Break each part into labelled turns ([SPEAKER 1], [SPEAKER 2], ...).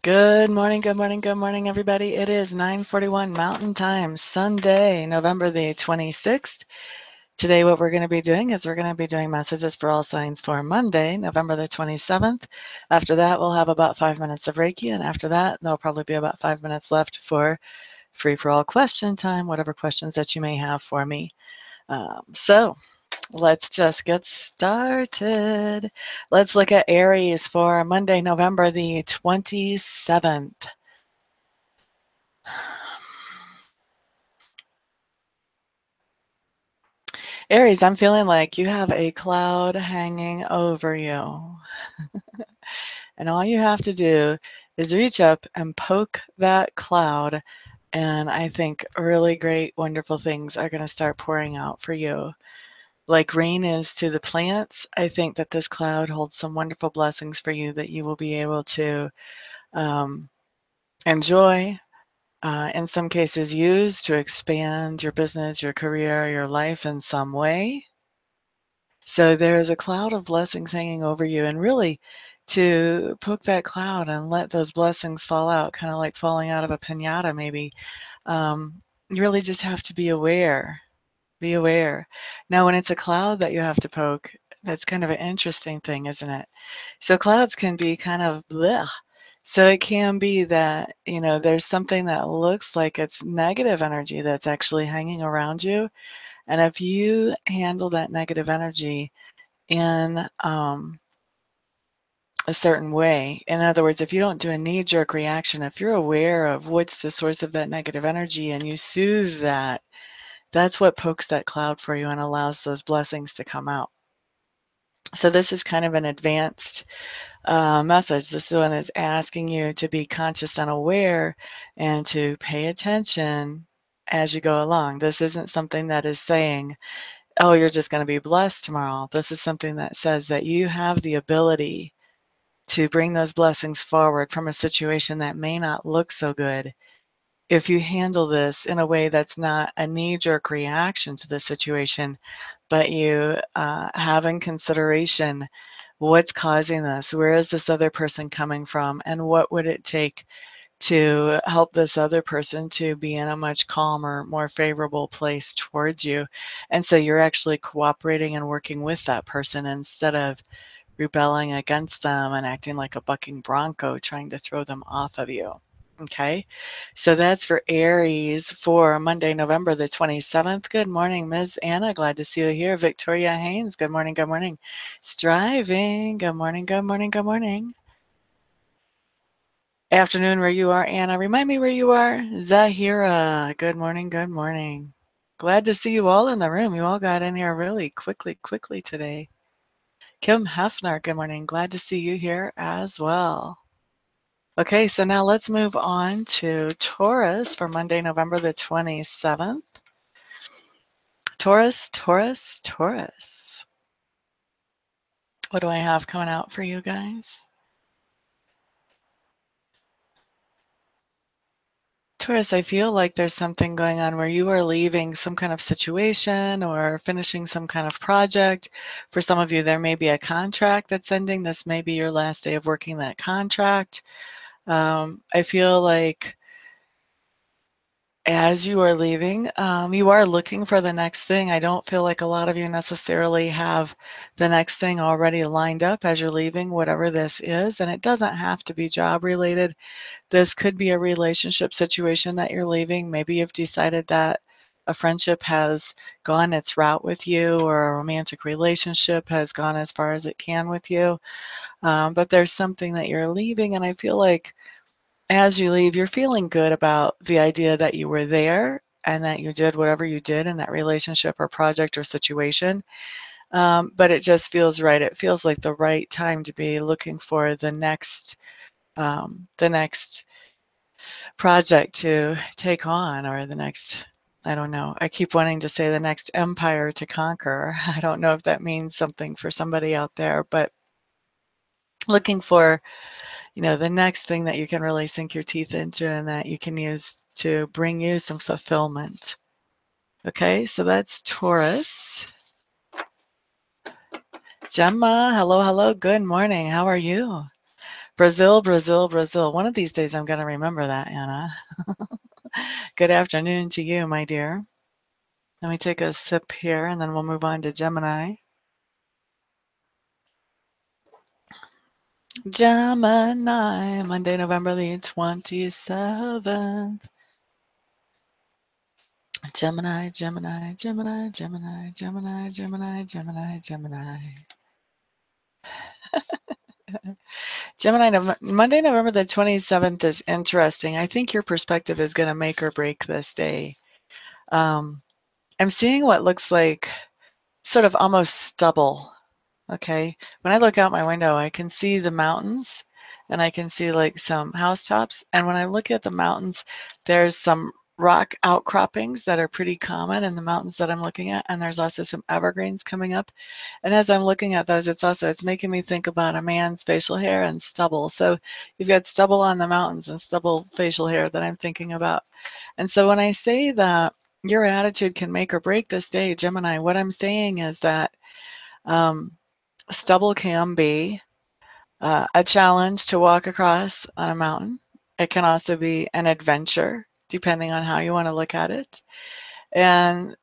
[SPEAKER 1] Good morning, good morning, good morning, everybody. It is 9:41 Mountain Time, Sunday, November the 26th. Today, what we're going to be doing is we're going to be doing messages for all signs for Monday, November the 27th. After that, we'll have about 5 minutes of Reiki, and after that, there'll probably be about 5 minutes left for free-for-all question time, whatever questions that you may have for me. So let's just get started. Let's look at Aries for Monday, November the 27th. Aries, I'm feeling like you have a cloud hanging over you. And all you have to do is reach up and poke that cloud. And I think really great, wonderful things are going to start pouring out for you. Like rain is to the plants, I think that this cloud holds some wonderful blessings for you that you will be able to enjoy, in some cases use to expand your business, your career, your life in some way. So there is a cloud of blessings hanging over you, and really to poke that cloud and let those blessings fall out, kind of like falling out of a piñata maybe. You really just have to be aware. Be aware. Now, when it's a cloud that you have to poke, that's kind of an interesting thing, isn't it? So clouds can be kind of blech. So it can be that, there's something that looks like it's negative energy that's actually hanging around you. And if you handle that negative energy in a certain way, in other words, if you don't do a knee-jerk reaction, if you're aware of what's the source of that negative energy and you soothe that, that's what pokes that cloud for you and allows those blessings to come out. So this is kind of an advanced message. This one is asking you to be conscious and aware and to pay attention as you go along. This isn't something that is saying, oh, you're just going to be blessed tomorrow. This is something that says that you have the ability to bring those blessings forward from a situation that may not look so good. If you handle this in a way that's not a knee-jerk reaction to the situation, but you have in consideration what's causing this, where is this other person coming from, and what would it take to help this other person to be in a much calmer, more favorable place towards you. And so you're actually cooperating and working with that person instead of rebelling against them and acting like a bucking bronco trying to throw them off of you. Okay, so that's for Aries for Monday, November the 27th. Good morning, Ms. Anna. Glad to see you here. Victoria Haynes. Good morning. Good morning. Striving. Good morning. Good morning. Good morning. Afternoon where you are, Anna. Remind me where you are. Zahira. Good morning. Good morning. Glad to see you all in the room. You all got in here really quickly today. Kim Hefner. Good morning. Glad to see you here as well. Okay, so now let's move on to Taurus for Monday, November the 27th. Taurus, Taurus, Taurus. What do I have coming out for you guys? Taurus, I feel like there's something going on where you are leaving some kind of situation or finishing some kind of project. For some of you, there may be a contract that's ending. This may be your last day of working that contract. I feel like as you are leaving, you are looking for the next thing. I don't feel like a lot of you necessarily have the next thing already lined up as you're leaving, whatever this is. And it doesn't have to be job related. This could be a relationship situation that you're leaving. Maybe you've decided that a friendship has gone its route with you, or a romantic relationship has gone as far as it can with you. But there's something that you're leaving, and I feel like as you leave, you're feeling good about the idea that you were there and that you did whatever you did in that relationship or project or situation. But it just feels right. It feels like the right time to be looking for the next project to take on, or the next, I don't know. I keep wanting to say the next empire to conquer. I don't know if that means something for somebody out there, but looking for, the next thing that you can really sink your teeth into and that you can use to bring you some fulfillment. Okay, so that's Taurus. Gemma, hello, hello. Good morning. How are you? Brazil, Brazil, Brazil. One of these days I'm going to remember that, Anna. Good afternoon to you, my dear. Let me take a sip here, and then we'll move on to Gemini. Gemini, Monday, November the 27th. Gemini, Gemini, Gemini, Gemini, Gemini, Gemini, Gemini, Gemini. Gemini, Monday, November the 27th is interesting. I think your perspective is going to make or break this day. I'm seeing what looks like sort of almost stubble. Okay. When I look out my window, I can see the mountains and I can see like some housetops. And when I look at the mountains, there's some rock outcroppings that are pretty common in the mountains that I'm looking at. And there's also some evergreens coming up. And as I'm looking at those, it's making me think about a man's facial hair and stubble. So you've got stubble on the mountains and stubble facial hair that I'm thinking about. And so when I say that your attitude can make or break this day, Gemini, what I'm saying is that stubble can be a challenge to walk across on a mountain. It can also be an adventure, depending on how you want to look at it. And,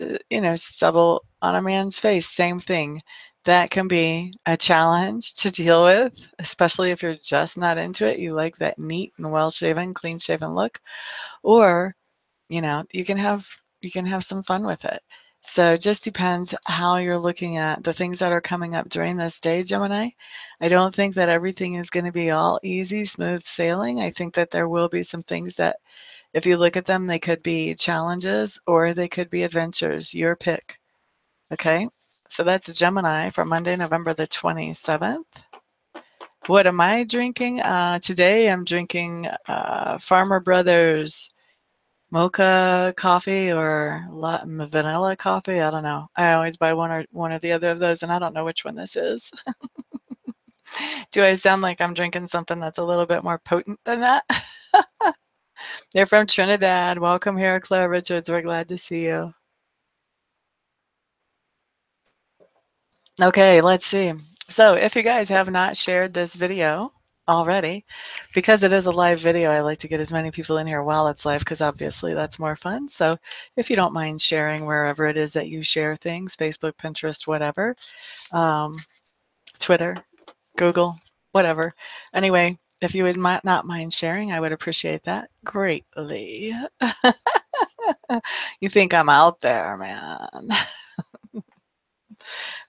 [SPEAKER 1] stubble on a man's face, same thing. That can be a challenge to deal with, especially if you're just not into it. You like that neat and well-shaven, clean-shaven look. Or, you can have some fun with it. So it just depends how you're looking at the things that are coming up during this day, Gemini. I don't think that everything is going to be all easy, smooth sailing. I think that there will be some things that, if you look at them, they could be challenges or they could be adventures. Your pick. Okay? So that's Gemini for Monday, November the 27th. What am I drinking? Today I'm drinking Farmer Brothers mocha coffee or vanilla coffee. I don't know. I always buy one or the other of those, and I don't know which one this is. Do I sound like I'm drinking something that's a little bit more potent than that? They're from Trinidad. Welcome here, Claire Richards. We're glad to see you. Okay, let's see. So if you guys have not shared this video already, because it is a live video, I like to get as many people in here while it's live because obviously that's more fun. So if you don't mind sharing wherever it is that you share things, Facebook, Pinterest, whatever, Twitter, Google, whatever. Anyway, if you would not mind sharing, I would appreciate that greatly. You think I'm out there, man.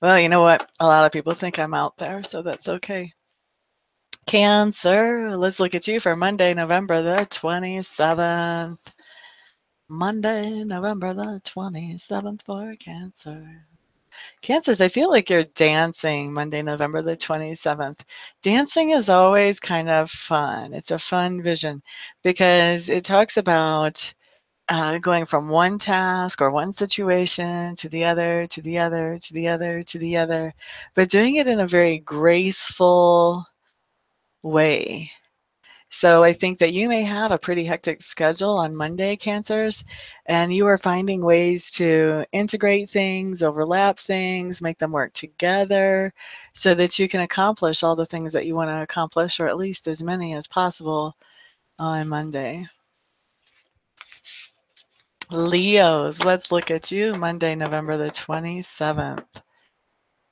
[SPEAKER 1] Well, you know what? A lot of people think I'm out there, so that's okay. Cancer, let's look at you for Monday, November the 27th. Monday, November the 27th for Cancer. Cancers, I feel like you're dancing Monday, November the 27th. Dancing is always kind of fun. It's a fun vision because it talks about going from one task or one situation to the other, to the other, to the other, to the other, but doing it in a very graceful way. So I think that you may have a pretty hectic schedule on Monday, Cancers, and you are finding ways to integrate things, overlap things, make them work together so that you can accomplish all the things that you want to accomplish, or at least as many as possible on Monday. Leos, let's look at you Monday, November the 27th.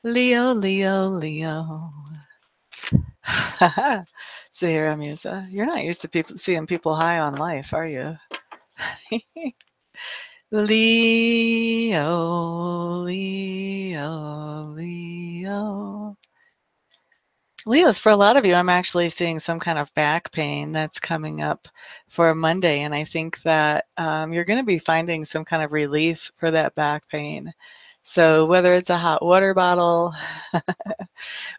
[SPEAKER 1] Leo, Leo, Leo. So here, Amista, you're not used to seeing people high on life, are you? Leo, Leo, Leo. Leos, for a lot of you, I'm actually seeing some kind of back pain that's coming up for Monday, and I think that you're going to be finding some kind of relief for that back pain. So whether it's a hot water bottle,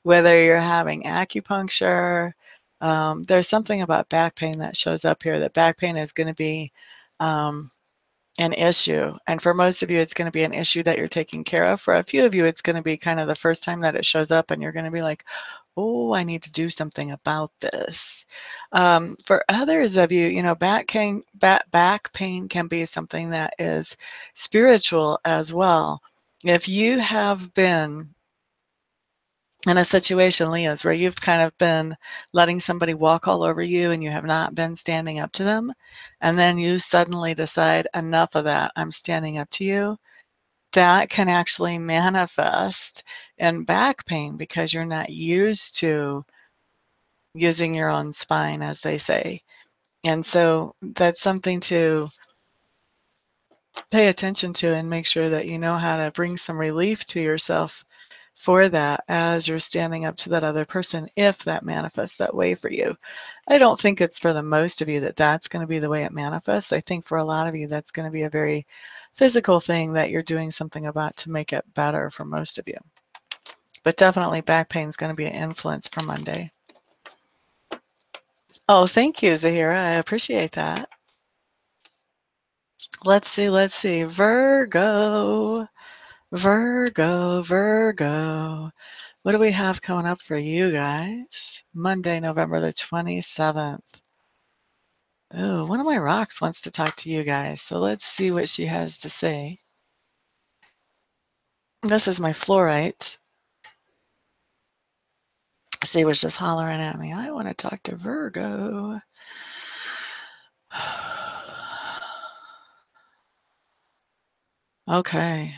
[SPEAKER 1] whether you're having acupuncture, there's something about back pain that shows up here, that back pain is going to be an issue. And for most of you, it's going to be an issue that you're taking care of. For a few of you, it's going to be kind of the first time that it shows up and you're going to be like, oh, I need to do something about this. For others of you, back pain can be something that is spiritual as well. If you have been in a situation, Leos, where you've kind of been letting somebody walk all over you and you have not been standing up to them, and then you suddenly decide, enough of that, I'm standing up to you, that can actually manifest in back pain because you're not used to using your own spine, as they say. And so that's something to pay attention to and make sure that you know how to bring some relief to yourself for that as you're standing up to that other person, if that manifests that way for you. I don't think it's for the most of you that that's going to be the way it manifests. I think for a lot of you, that's going to be a very physical thing that you're doing something about to make it better for most of you. But definitely back pain is going to be an influence for Monday. Oh, thank you, Zahira. I appreciate that. Let's see. Virgo. What do we have coming up for you guys? Monday, November the 27th. Oh, one of my rocks wants to talk to you guys, so let's see what she has to say. This is my fluorite. She was just hollering at me, I want to talk to Virgo. Okay.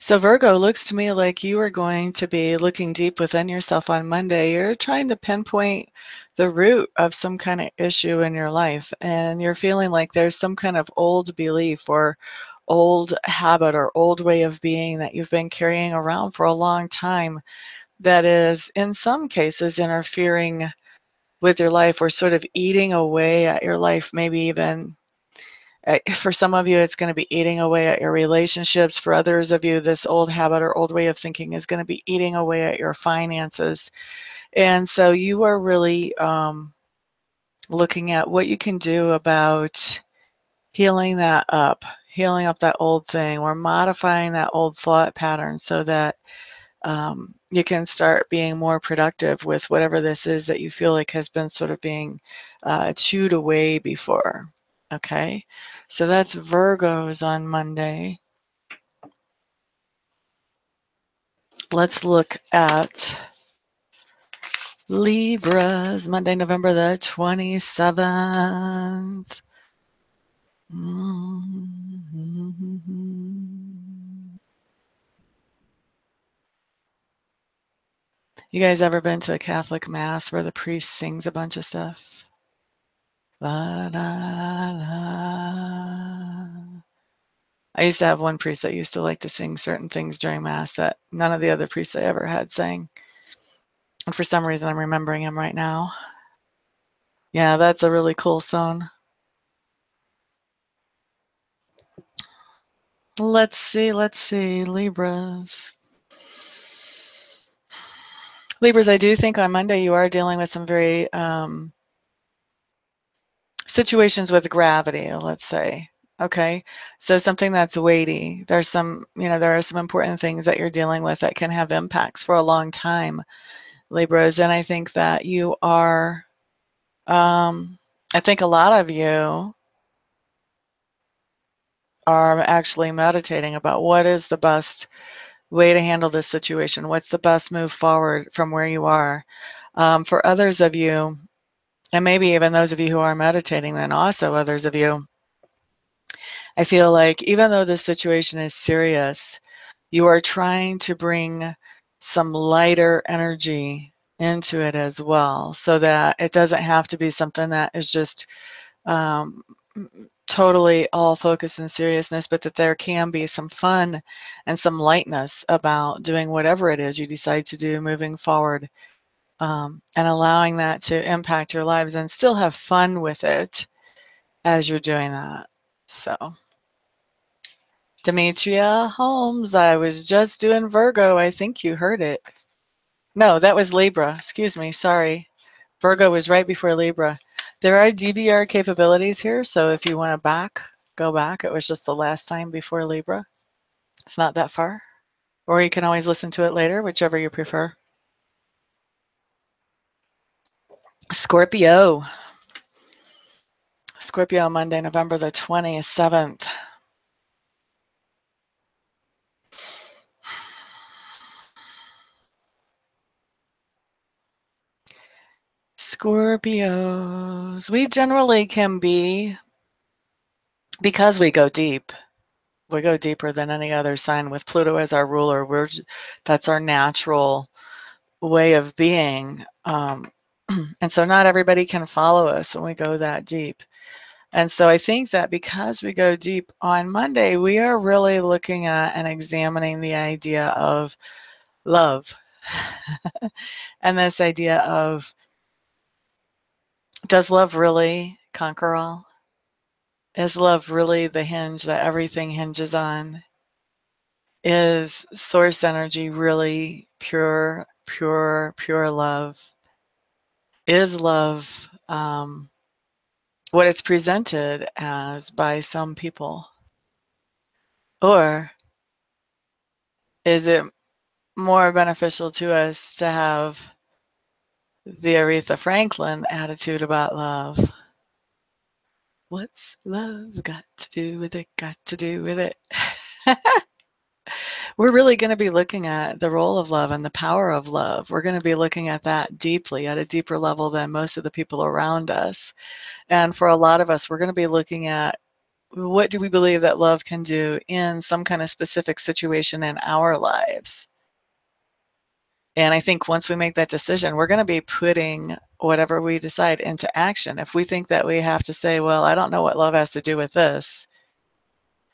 [SPEAKER 1] So Virgo, looks to me like you are going to be looking deep within yourself on Monday. You're trying to pinpoint the root of some kind of issue in your life, and you're feeling like there's some kind of old belief or old habit or old way of being that you've been carrying around for a long time that is, in some cases, interfering with your life or sort of eating away at your life, maybe even for some of you, it's going to be eating away at your relationships. For others of you, this old habit or old way of thinking is going to be eating away at your finances. And so you are really looking at what you can do about healing that up, healing up that old thing, or modifying that old thought pattern so that you can start being more productive with whatever this is that you feel like has been sort of being chewed away before. Okay, so that's Virgos on Monday. Let's look at Libras, Monday, November the 27th. You guys ever been to a Catholic mass where the priest sings a bunch of stuff? La, la, la, la. I used to have one priest that used to like to sing certain things during mass that none of the other priests I ever had sang. And for some reason, I'm remembering him right now. Yeah, that's a really cool song. Let's see, Libras. Libras, I do think on Monday you are dealing with some very situations with gravity, let's say. Okay, so something that's weighty. There's some, there are some important things that you're dealing with that can have impacts for a long time, Libras. And I think that you are, I think a lot of you are actually meditating about what is the best way to handle this situation. What's the best move forward from where you are? For others of you, and maybe even those of you who are meditating, and also others of you, I feel like even though this situation is serious, you are trying to bring some lighter energy into it as well, so that it doesn't have to be something that is just um, totally all focus and seriousness, but that there can be some fun and some lightness about doing whatever it is you decide to do moving forward, and allowing that to impact your lives and still have fun with it as you're doing that. So, Demetria Holmes, I was just doing Virgo. I think you heard it. No, that was Libra. Excuse me. Sorry. Virgo was right before Libra. There are DVR capabilities here, so if you want to go back. It was just the last time before Libra. It's not that far. Or you can always listen to it later, whichever you prefer. Scorpio. Scorpio, Monday, November the 27th. Scorpios. We generally can be, because we go deep, we go deeper than any other sign with Pluto as our ruler. That's our natural way of being. And so not everybody can follow us when we go that deep. And so I think that because we go deep on Monday, we are really looking at and examining the idea of love. And this idea of, does love really conquer all? Is love really the hinge that everything hinges on? Is source energy really pure, pure, pure love? Is love what it's presented as by some people? Or is it more beneficial to us to have the Aretha Franklin attitude about love? What's love got to do with it? Got to do with it. We're really going to be looking at the role of love and the power of love. We're going to be looking at that deeply, at a deeper level than most of the people around us. And for a lot of us, we're going to be looking at, what do we believe that love can do in some kind of specific situation in our lives? And I think once we make that decision, we're going to be putting whatever we decide into action. If we think that we have to say, well, I don't know what love has to do with this,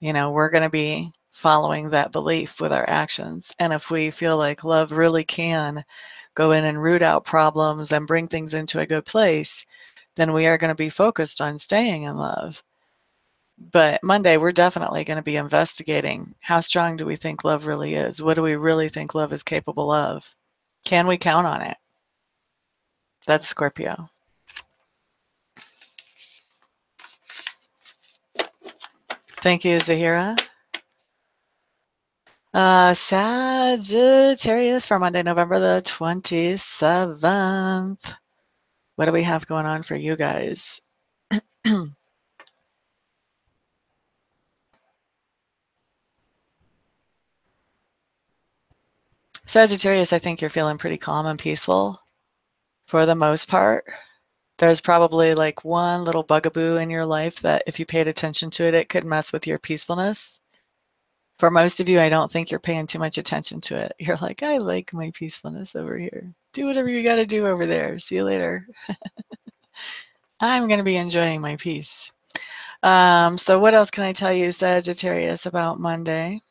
[SPEAKER 1] we're going to be following that belief with our actions. And if we feel like love really can go in and root out problems and bring things into a good place, then we are going to be focused on staying in love. But Monday, we're definitely going to be investigating, how strong do we think love really is? What do we really think love is capable of? Can we count on it? That's Scorpio. Thank you, Zahira. Sagittarius for Monday, November the 27th. What do we have going on for you guys? Sagittarius, I think you're feeling pretty calm and peaceful for the most part. There's probably like one little bugaboo in your life that if you paid attention to it, it could mess with your peacefulness. For most of you, I don't think you're paying too much attention to it. You're like, I like my peacefulness over here. Do whatever you got to do over there. See you later. I'm going to be enjoying my peace. So what else can I tell you, Sagittarius, about Monday?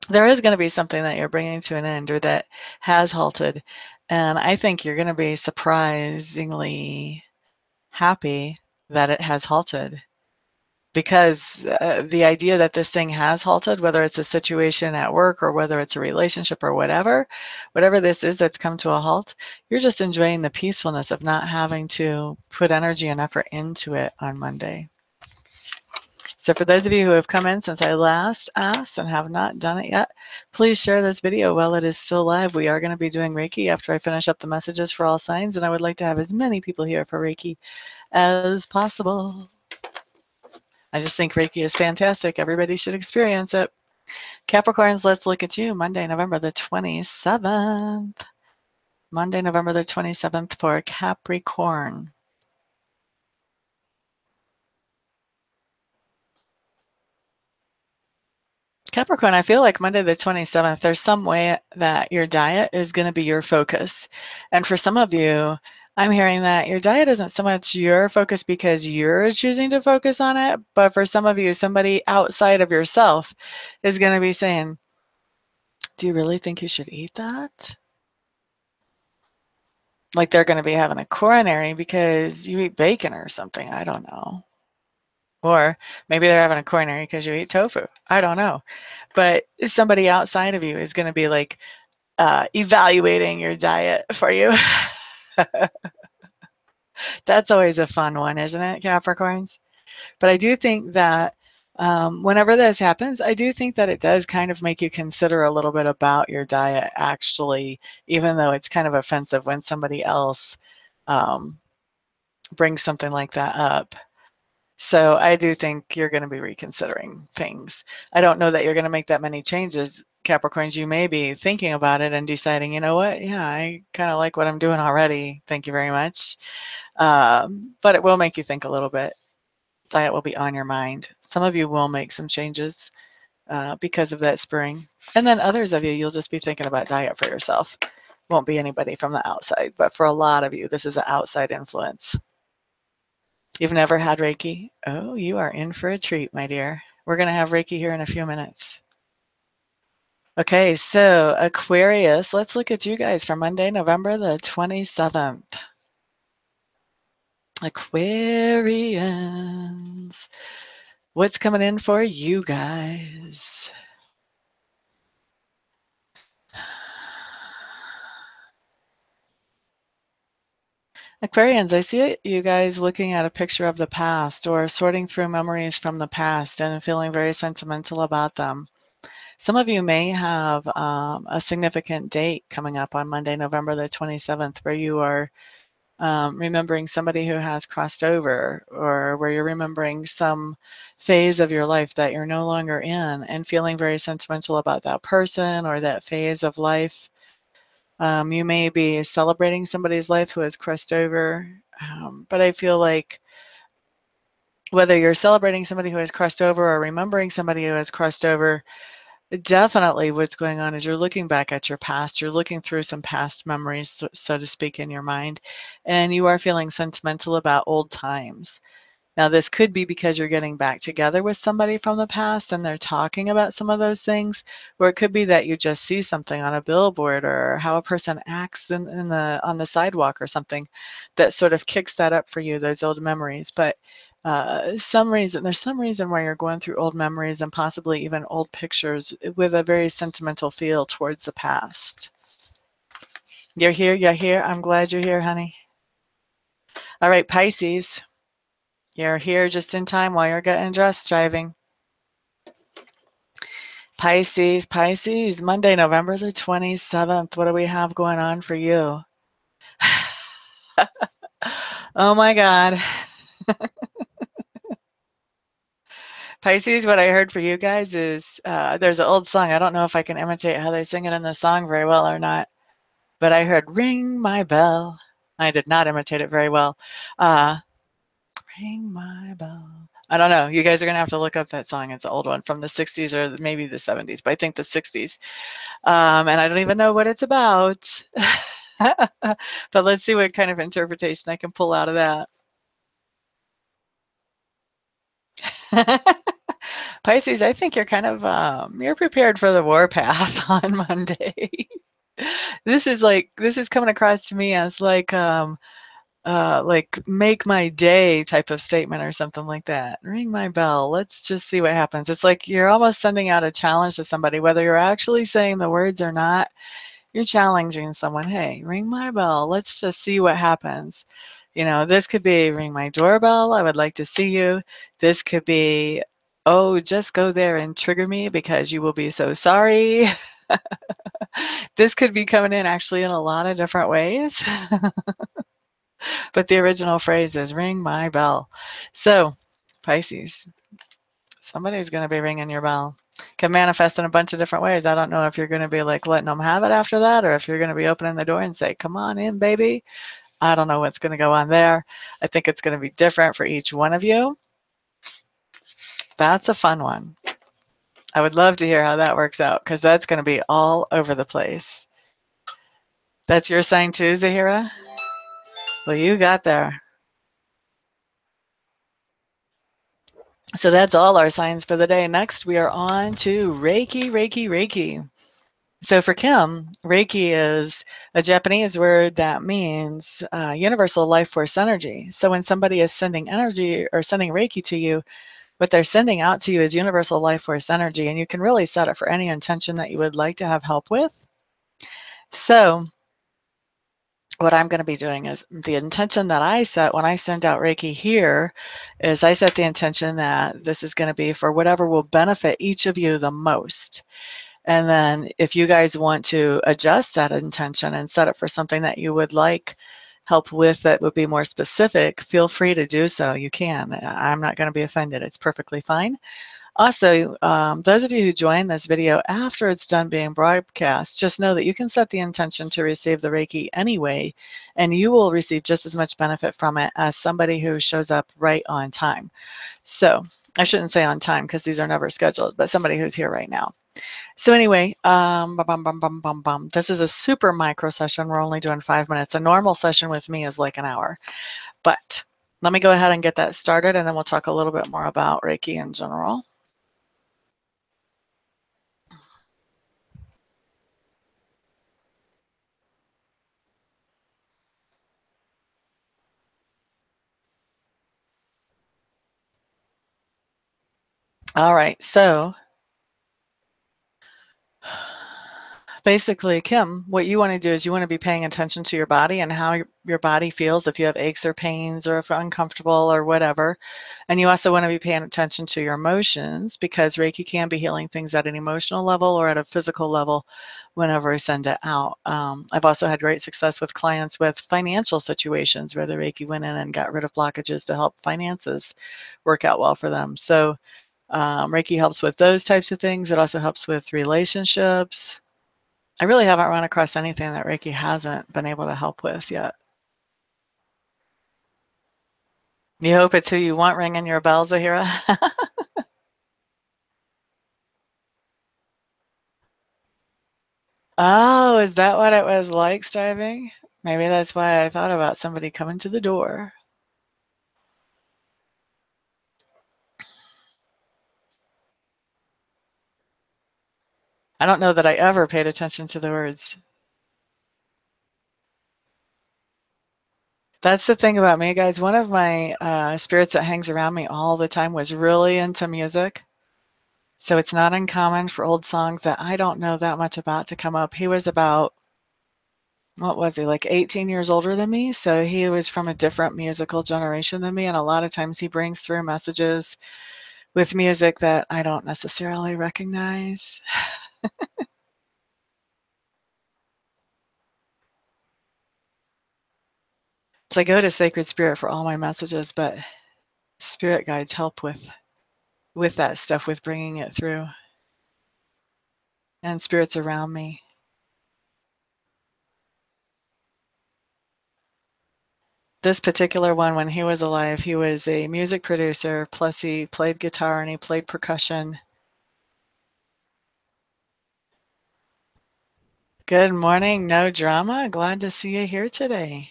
[SPEAKER 1] There is going to be something that you're bringing to an end or that has halted. And I think you're going to be surprisingly happy that it has halted. Because the idea that this thing has halted, whether it's a situation at work or whether it's a relationship or whatever this is that's come to a halt, you're just enjoying the peacefulness of not having to put energy and effort into it on Monday. So for those of you who have come in since I last asked and have not done it yet, please share this video while it is still live. We are going to be doing Reiki after I finish up the messages for all signs, and I would like to have as many people here for Reiki as possible. I just think Reiki is fantastic. Everybody should experience it. Capricorns, let's look at you. Monday, November the 27th. Monday, November the 27th for Capricorn. Capricorn, I feel like Monday the 27th, there's some way that your diet is going to be your focus. And for some of you, I'm hearing that your diet isn't so much your focus because you're choosing to focus on it, but for some of you, somebody outside of yourself is going to be saying, do you really think you should eat that? Like they're going to be having a coronary because you eat bacon or something. I don't know. Or maybe they're having a coronary because you eat tofu. I don't know. But somebody outside of you is going to be like evaluating your diet for you. That's always a fun one, isn't it, Capricorns? But I do think that whenever this happens, I do think that it does kind of make you consider a little bit about your diet, actually, even though it's kind of offensive when somebody else brings something like that up. So I do think you're going to be reconsidering things. I don't know that you're going to make that many changes Capricorns, you may be thinking about it and deciding, you know what, yeah, I kind of like what I'm doing already. Thank you very much. But it will make you think a little bit. Diet will be on your mind. Some of you will make some changes because of that spring. And then others of you, you'll just be thinking about diet for yourself. Won't be anybody from the outside. But for a lot of you, this is an outside influence. You've never had Reiki? Oh, you are in for a treat, my dear. We're going to have Reiki here in a few minutes. Okay, so Aquarius, let's look at you guys for Monday, November the 27th. Aquarians, what's coming in for you guys? Aquarians, I see you guys looking at a picture of the past or sorting through memories from the past and feeling very sentimental about them. Some of you may have a significant date coming up on Monday, November the 27th, where you are remembering somebody who has crossed over, or where you're remembering some phase of your life that you're no longer in and feeling very sentimental about that person or that phase of life. You may be celebrating somebody's life who has crossed over, but I feel like whether you're celebrating somebody who has crossed over or remembering somebody who has crossed over, definitely what's going on is you're looking back at your past. You're looking through some past memories, so to speak, in your mind, and you are feeling sentimental about old times. Now, this could be because you're getting back together with somebody from the past and they're talking about some of those things, or it could be that you just see something on a billboard or how a person acts on the sidewalk or something that sort of kicks that up for you, those old memories. But there's some reason why you're going through old memories and possibly even old pictures with a very sentimental feel towards the past. You're here, you're here. I'm glad you're here, honey. All right, Pisces. You're here just in time while you're getting dressed, driving. Pisces, Monday, November the 27th. What do we have going on for you? Oh my God. Pisces, what I heard for you guys is there's an old song. I don't know if I can imitate how they sing it in the song very well or not, but I heard ring my bell. I did not imitate it very well. Ring my bell. I don't know. You guys are going to have to look up that song. It's an old one from the 60s or maybe the 70s, but I think the 60s. And I don't even know what it's about. But let's see what kind of interpretation I can pull out of that. Pisces, I think you're kind of you're prepared for the warpath on Monday. This is coming across to me as like make my day type of statement or something like that. Ring my bell. Let's just see what happens. It's like you're almost sending out a challenge to somebody, whether you're actually saying the words or not. You're challenging someone. Hey, ring my bell. Let's just see what happens. You know, this could be ring my doorbell. I would like to see you. This could be, oh, just go there and trigger me because you will be so sorry. This could be coming in actually in a lot of different ways. But the original phrase is ring my bell. So, Pisces, somebody's going to be ringing your bell. Can manifest in a bunch of different ways. I don't know if you're going to be like letting them have it after that, or if you're going to be opening the door and say, come on in, baby. I don't know what's going to go on there. I think it's going to be different for each one of you. That's a fun one. I would love to hear how that works out, because that's going to be all over the place. That's your sign too, Zahira? Well, you got there. So that's all our signs for the day. Next, we are on to Reiki. So for Kim, Reiki is a Japanese word that means universal life force energy. So when somebody is sending energy or sending Reiki to you, what they're sending out to you is universal life force energy, and you can really set it for any intention that you would like to have help with. So what I'm going to be doing is the intention that I set when I send out Reiki here is I set the intention that this is going to be for whatever will benefit each of you the most. And then if you guys want to adjust that intention and set it for something that you would like help with that would be more specific, feel free to do so. You can. I'm not going to be offended. It's perfectly fine. Also, those of you who join this video after it's done being broadcast, just know that you can set the intention to receive the Reiki anyway, and you will receive just as much benefit from it as somebody who shows up right on time. So I shouldn't say on time because these are never scheduled, but somebody who's here right now. So anyway, this is a super micro session. We're only doing 5 minutes. A normal session with me is like an hour. But let me go ahead and get that started, and then we'll talk a little bit more about Reiki in general. All right, so basically, Kim, what you want to do is you want to be paying attention to your body and how your body feels, if you have aches or pains or if you're uncomfortable or whatever. And you also want to be paying attention to your emotions, because Reiki can be healing things at an emotional level or at a physical level whenever I send it out. I've also had great success with clients with financial situations where the Reiki went in and got rid of blockages to help finances work out well for them. So Reiki helps with those types of things. It also helps with relationships. I really haven't run across anything that Reiki hasn't been able to help with yet. You hope it's who you want ringing your bells, Ahira? Oh, is that what it was like striving? Maybe that's why I thought about somebody coming to the door. I don't know that I ever paid attention to the words. That's the thing about me, guys. One of my spirits that hangs around me all the time was really into music. So it's not uncommon for old songs that I don't know that much about to come up. He was about, what was he, like 18 years older than me? So he was from a different musical generation than me. And a lot of times he brings through messages with music that I don't necessarily recognize. So I go to Sacred Spirit for all my messages, but spirit guides help with that stuff, with bringing it through, and spirits around me. This particular one, when he was alive, he was a music producer, plus he played guitar and he played percussion. Good morning, no drama. Glad to see you here today.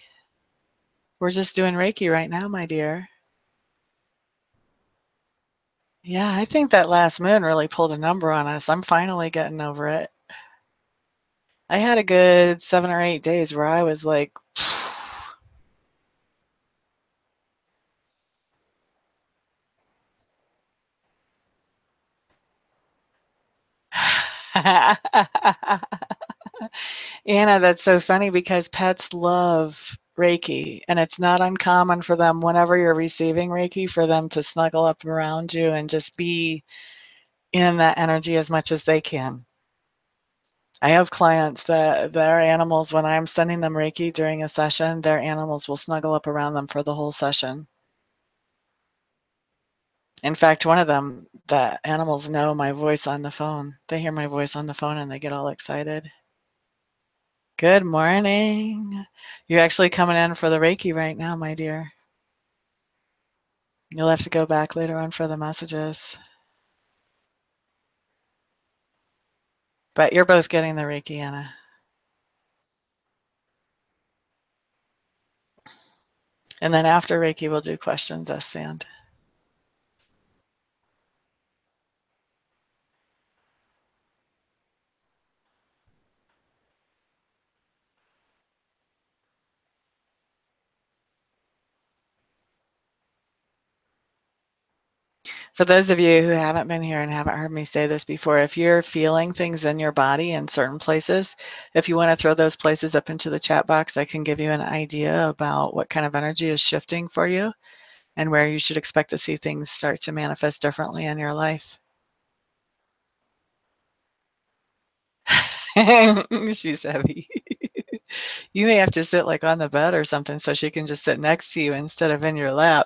[SPEAKER 1] We're just doing Reiki right now, my dear. Yeah, I think that last moon really pulled a number on us. I'm finally getting over it. I had a good 7 or 8 days where I was like, Anna, that's so funny because pets love Reiki, and it's not uncommon for them, whenever you're receiving Reiki, for them to snuggle up around you and just be in that energy as much as they can. I have clients that their animals, when I'm sending them Reiki during a session, their animals will snuggle up around them for the whole session. In fact, one of them, the animals know my voice on the phone. They hear my voice on the phone and they get all excited. Good morning. You're actually coming in for the Reiki right now, my dear. You'll have to go back later on for the messages. But you're both getting the Reiki, Anna. And then after Reiki, we'll do questions, Sand. For those of you who haven't been here and haven't heard me say this before, if you're feeling things in your body in certain places, if you want to throw those places up into the chat box, I can give you an idea about what kind of energy is shifting for you and where you should expect to see things start to manifest differently in your life. She's heavy. You may have to sit like on the bed or something so she can just sit next to you instead of in your lap.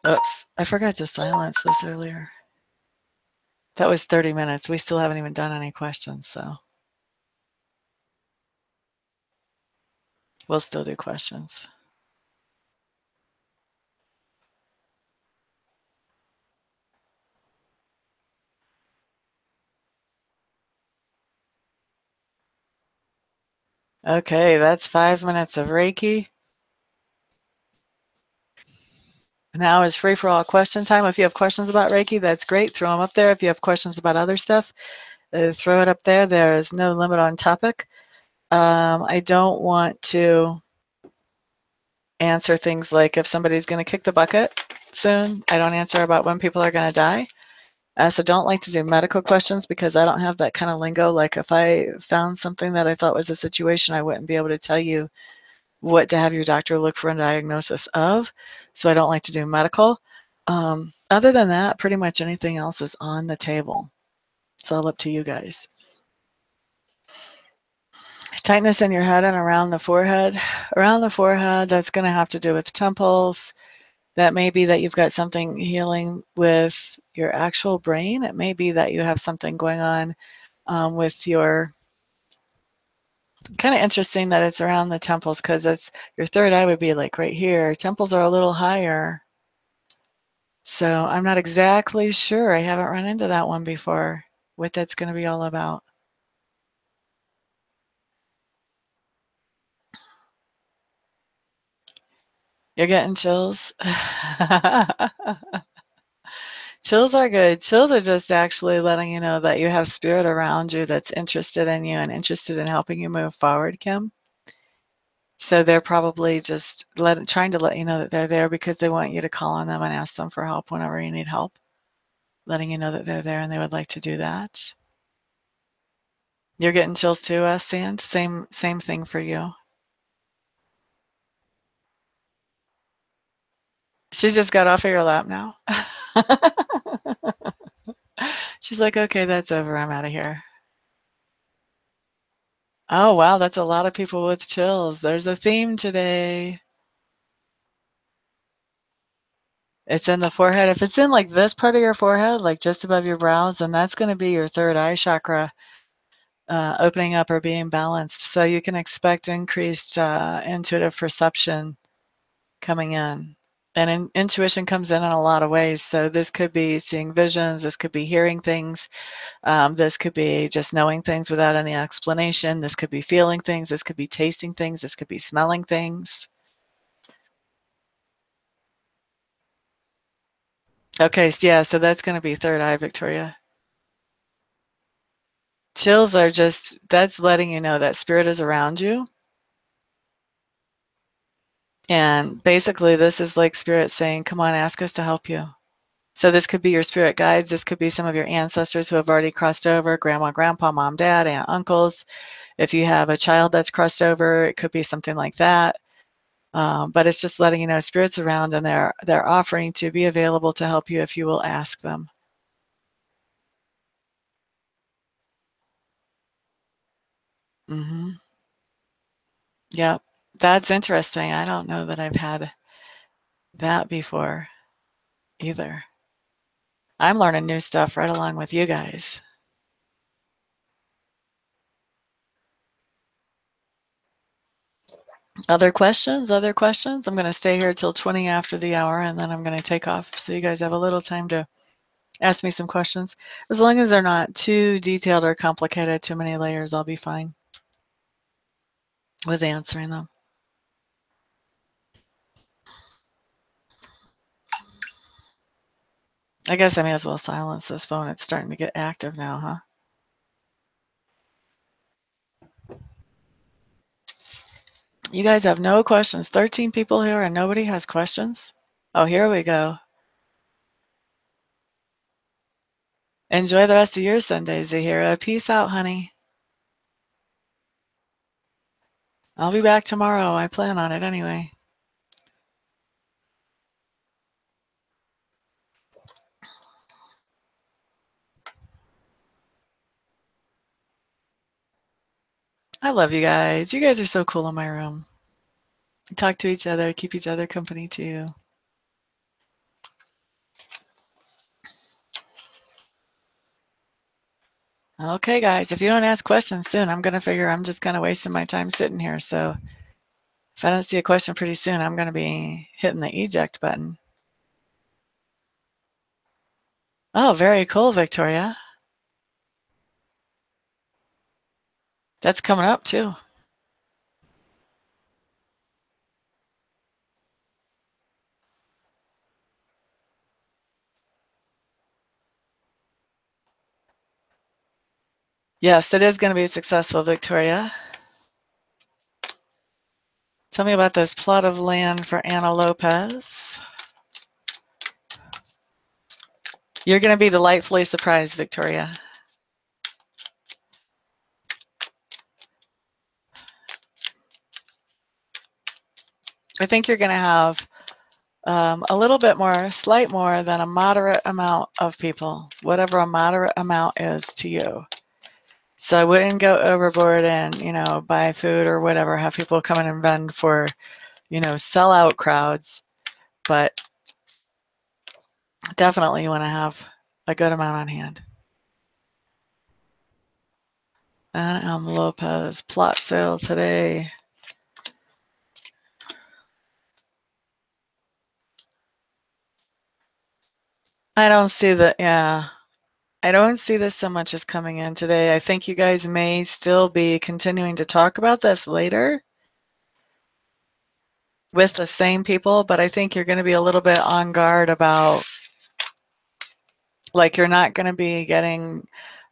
[SPEAKER 1] Oops, I forgot to silence this earlier. That was 30 minutes. We still haven't even done any questions, so we'll still do questions. Okay, that's 5 minutes of Reiki. Now is free for all question time. If you have questions about Reiki, that's great. Throw them up there. If you have questions about other stuff, throw it up there. There is no limit on topic. I don't want to answer things like if somebody's going to kick the bucket soon. I don't answer about when people are going to die. So don't like to do medical questions because I don't have that kind of lingo. Like if I found something that I thought was a situation, I wouldn't be able to tell you what to have your doctor look for a diagnosis of. So I don't like to do medical. Other than that, pretty much anything else is on the table. It's all up to you guys. Tightness in your head and around the forehead. Around the forehead, that's going to have to do with temples. That may be that you've got something healing with your actual brain. It may be that you have something going on with your, kind of interesting that it's around the temples because it's your third eye would be like right here. Temples are a little higher. So I'm not exactly sure. I haven't run into that one before, what that's going to be all about. You're getting chills? Chills are good. Chills are just actually letting you know that you have spirit around you that's interested in you and interested in helping you move forward, Kim. So they're probably just trying to let you know that they're there because they want you to call on them and ask them for help whenever you need help, letting you know that they're there and they would like to do that. You're getting chills too, Sand? Same thing for you. She just got off of your lap now. She's like, okay, that's over. I'm out of here. Oh, wow. That's a lot of people with chills. There's a theme today. It's in the forehead. If it's in like this part of your forehead, like just above your brows, then that's going to be your third eye chakra opening up or being balanced. So you can expect increased intuitive perception coming in. And intuition comes in a lot of ways. So this could be seeing visions. This could be hearing things. This could be just knowing things without any explanation. This could be feeling things. This could be tasting things. This could be smelling things. Okay, so yeah, so that's going to be third eye, Victoria. Chills are just, that's letting you know that spirit is around you. And basically, this is like spirit saying, come on, ask us to help you. So this could be your spirit guides. This could be some of your ancestors who have already crossed over, grandma, grandpa, mom, dad, aunt, uncles. If you have a child that's crossed over, it could be something like that. But it's just letting you know spirits around and they're offering to be available to help you if you will ask them. Mm-hmm. Yep. That's interesting. I don't know that I've had that before either. I'm learning new stuff right along with you guys. Other questions? Other questions? I'm going to stay here till 20 after the hour and then I'm going to take off so you guys have a little time to ask me some questions. As long as they're not too detailed or complicated, too many layers, I'll be fine with answering them. I guess I may as well silence this phone. It's starting to get active now, huh? You guys have no questions. 13 people here and nobody has questions? Oh, here we go. Enjoy the rest of your Sunday, Zahira. Peace out, honey. I'll be back tomorrow. I plan on it anyway. I love you guys. You guys are so cool in my room. Talk to each other, keep each other company too. Okay, guys, if you don't ask questions soon, I'm going to figure I'm just kind of wasting my time sitting here. So if I don't see a question pretty soon, I'm going to be hitting the eject button. Oh, very cool, Victoria. That's coming up too. Yes, it is going to be successful, Victoria. Tell me about this plot of land for Anna Lopez. You're going to be delightfully surprised, Victoria. I think you're going to have a little bit more, slight more than a moderate amount of people, whatever a moderate amount is to you. So I wouldn't go overboard and, buy food or whatever, have people come in and vend for, sellout crowds. But definitely you want to have a good amount on hand. Anna Lopez, plot sale today. I don't see that, yeah. I don't see this so much as coming in today. I think you guys may still be continuing to talk about this later with the same people, but I think you're going to be a little bit on guard about, like, you're not going to be getting,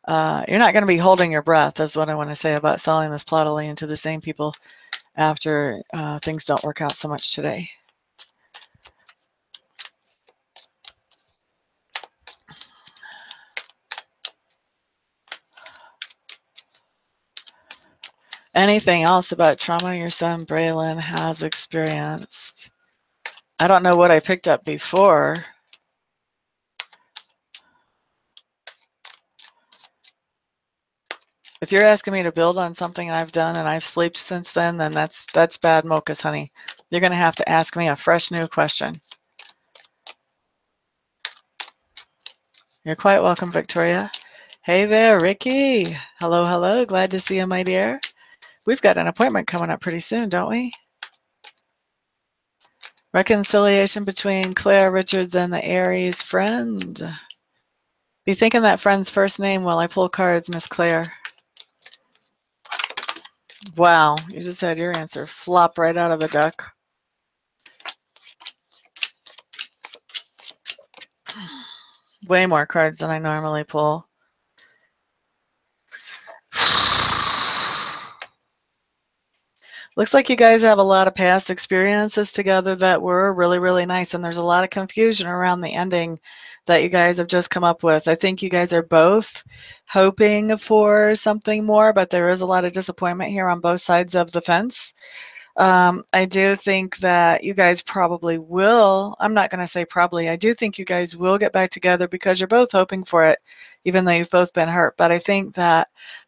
[SPEAKER 1] you're not going to be holding your breath, is what I want to say about selling this plot of land to the same people after things don't work out so much today. Anything else about trauma your son Braylon has experienced? I don't know what I picked up before. If you're asking me to build on something I've done and I've slept since then that's bad mochas, honey. You're going to have to ask me a fresh new question. You're quite welcome, Victoria. Hey there, Ricky. Hello, hello. Glad to see you, my dear. We've got an appointment coming up pretty soon, don't we? Reconciliation between Claire Richards and the Aries friend. Be thinking that friend's first name while I pull cards, Miss Claire. Wow, you just had your answer flop right out of the deck. Way more cards than I normally pull. Looks like you guys have a lot of past experiences together that were really, really nice, and there's a lot of confusion around the ending that you guys have just come up with. I think you guys are both hoping for something more, but there is a lot of disappointment here on both sides of the fence. I do think that you guys probably will. I'm not going to say probably. I do think you guys will get back together because you're both hoping for it, even though you've both been hurt. But I think that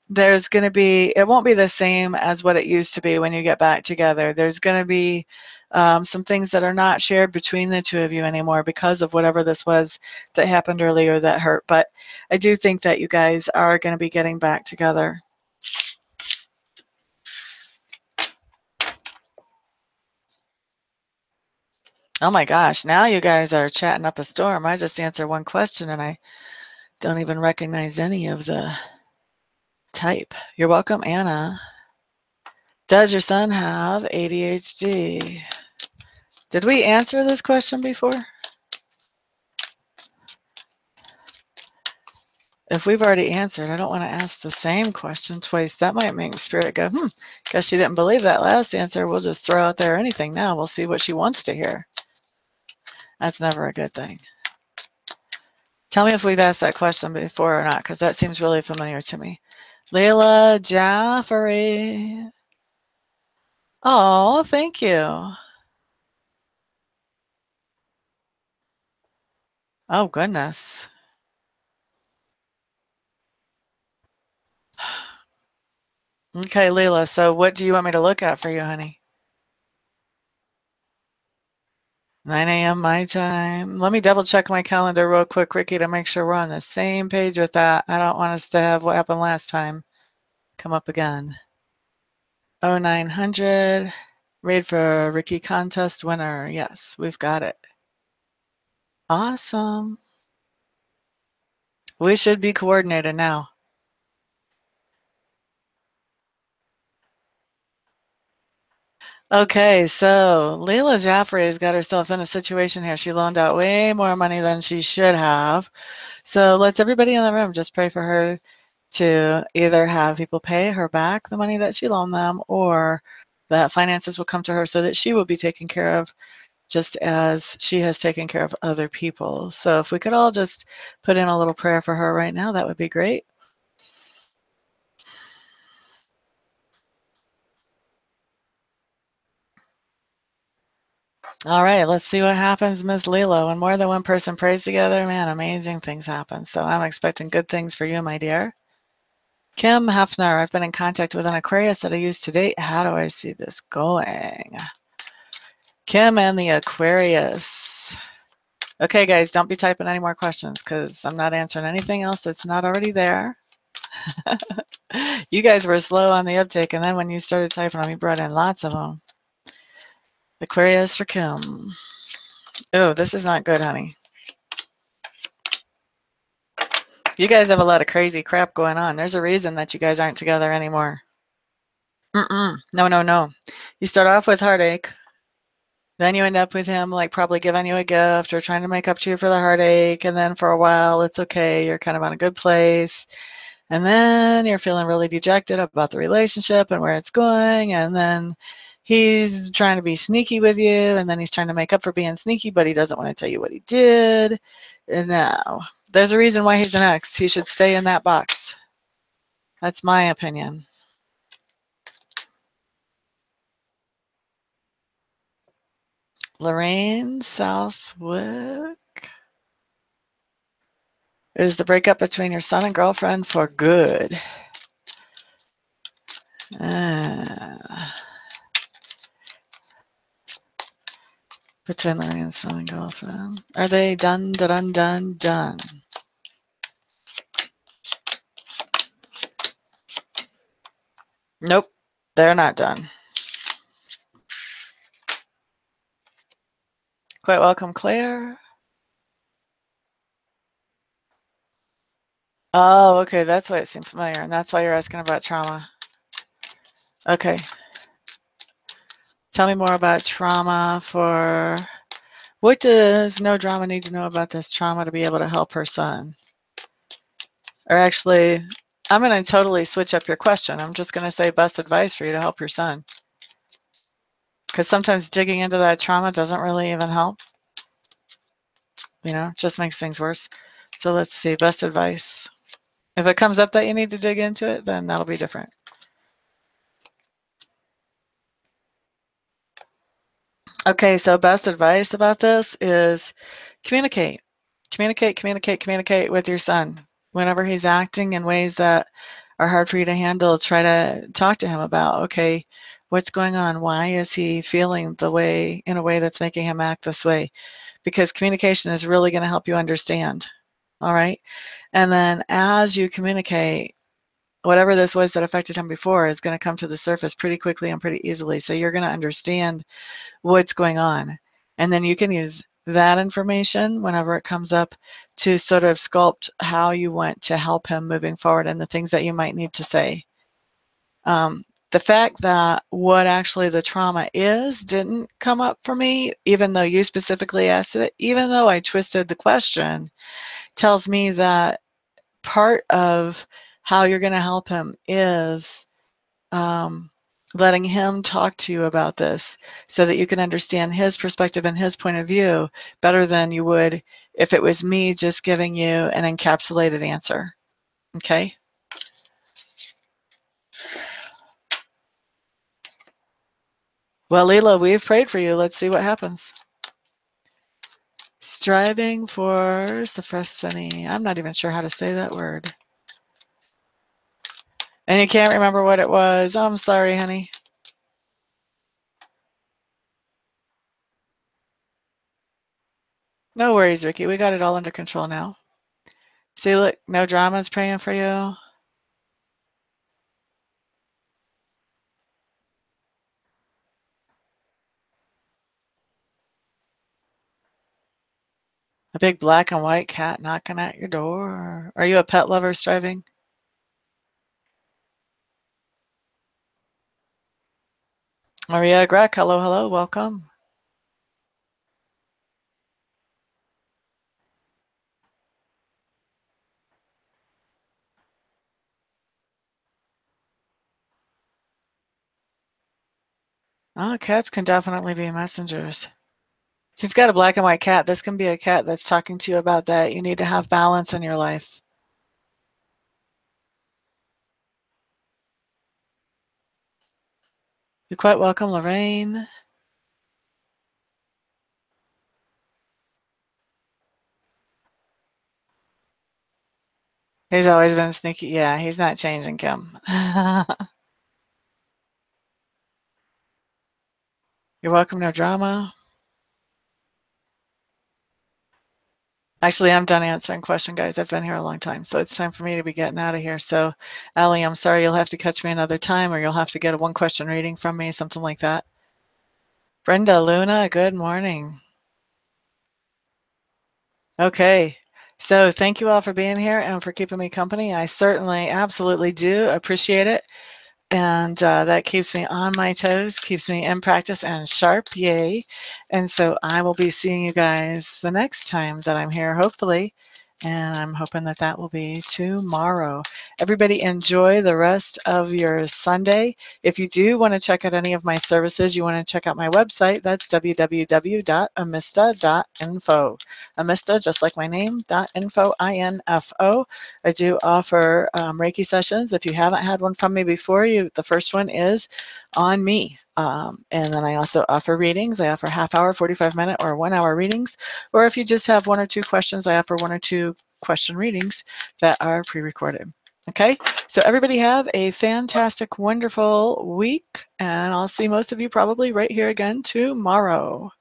[SPEAKER 1] there's going to be, it won't be the same as what it used to be when you get back together. There's going to be some things that are not shared between the two of you anymore because of whatever this was that happened earlier that hurt. But I do think that you guys are going to be getting back together. Oh my gosh, now you guys are chatting up a storm. I just answered one question and I don't even recognize any of the type. You're welcome, Anna. Does your son have ADHD? Did we answer this question before? If we've already answered, I don't want to ask the same question twice. That might make Spirit go, guess she didn't believe that last answer. We'll just throw out there anything now. We'll see what she wants to hear. That's never a good thing. Tell me if we've asked that question before or not, because that seems really familiar to me. Leila Jaffrey. Oh, thank you. Oh, goodness. Okay, Leila, so what do you want me to look at for you, honey? 9 a.m. my time. Let me double check my calendar real quick, Ricky, to make sure we're on the same page with that. I don't want us to have what happened last time come up again. 0900. Read for Ricky contest winner. Yes, we've got it. Awesome. We should be coordinated now. Okay, so Leila Jaffrey's got herself in a situation here. She loaned out way more money than she should have. So let's everybody in the room just pray for her to either have people pay her back the money that she loaned them, or that finances will come to her so that she will be taken care of just as she has taken care of other people. So if we could all just put in a little prayer for her right now, that would be great. All right, let's see what happens, Miss Lilo. When more than one person prays together, man, amazing things happen. So I'm expecting good things for you, my dear. Kim Hefner, I've been in contact with an Aquarius that I used to date. How do I see this going? Kim and the Aquarius. Okay, guys, don't be typing any more questions because I'm not answering anything else that's not already there. You guys were slow on the uptake, and then when you started typing them, you brought in lots of them. Aquarius for Kim. Oh, this is not good, honey. You guys have a lot of crazy crap going on. There's a reason that you guys aren't together anymore. No, no, no. You start off with heartache. Then you end up with him like probably giving you a gift or trying to make up to you for the heartache. And then for a while, it's okay. You're kind of on a good place. And then you're feeling really dejected about the relationship and where it's going. And then he's trying to be sneaky with you. And then he's trying to make up for being sneaky, but he doesn't want to tell you what he did. And now there's a reason why he's an ex. He should stay in that box. That's my opinion. Lorraine Southwick. Is the breakup between your son and girlfriend for good? Between Lorraine and son and girlfriend. Are they done, done, done, done? Nope, they're not done. Quite welcome, Claire. Oh, okay, that's why it seemed familiar, and that's why you're asking about trauma. Okay. Tell me more about trauma for... What does No Drama need to know about this trauma to be able to help her son? Or actually, I'm going to totally switch up your question. I'm just going to say best advice for you to help your son. Because sometimes digging into that trauma doesn't really even help. You know, just makes things worse. So let's see, best advice. If it comes up that you need to dig into it, then that'll be different. Okay, so best advice about this is communicate. Communicate with your son. Whenever he's acting in ways that are hard for you to handle, try to talk to him about, okay, what's going on? Why is he feeling the way, in a way that's making him act this way? Because communication is really going to help you understand. All right. And then as you communicate, whatever this was that affected him before is going to come to the surface pretty quickly and pretty easily. So you're going to understand what's going on. And then you can use that information whenever it comes up to sort of sculpt how you want to help him moving forward and the things that you might need to say. The fact that what actually the trauma is didn't come up for me, even though you specifically asked it, even though I twisted the question, tells me that part of how you're going to help him is letting him talk to you about this so that you can understand his perspective and his point of view better than you would if it was me just giving you an encapsulated answer. Okay? Well, Leela, we've prayed for you. Let's see what happens. Striving for Safrestani. I'm not even sure how to say that word. And you can't remember what it was. Oh, I'm sorry, honey. No worries, Ricky. We got it all under control now. See, look, no drama's praying for you. A big black and white cat knocking at your door. Are you a pet lover striving? Maria Greg, hello, hello, welcome. Oh, cats can definitely be messengers. If you've got a black and white cat, this can be a cat that's talking to you about that. You need to have balance in your life. You're quite welcome, Lorraine. He's always been sneaky. Yeah, he's not changing, Kim. You're welcome, no drama. Actually, I'm done answering question, guys. I've been here a long time, so it's time for me to be getting out of here. So, Allie, I'm sorry, you'll have to catch me another time, or you'll have to get a one-question reading from me, something like that. Brenda, Luna, good morning. Okay, so thank you all for being here and for keeping me company. I certainly, absolutely do appreciate it. And that keeps me on my toes, keeps me in practice and sharp, yay. And so I will be seeing you guys the next time that I'm here, hopefully. And I'm hoping that that will be tomorrow. Everybody enjoy the rest of your Sunday. If you do want to check out any of my services, you want to check out my website, that's www.amista.info. Amista, just like my name, .info, I-N-F-O. I do offer Reiki sessions. If you haven't had one from me before, the first one is on me. And then I also offer readings. I offer half-hour, 45-minute, or 1-hour readings. Or if you just have 1 or 2 questions, I offer 1 or 2 question readings that are pre-recorded. Okay, so everybody have a fantastic, wonderful week, and I'll see most of you probably right here again tomorrow.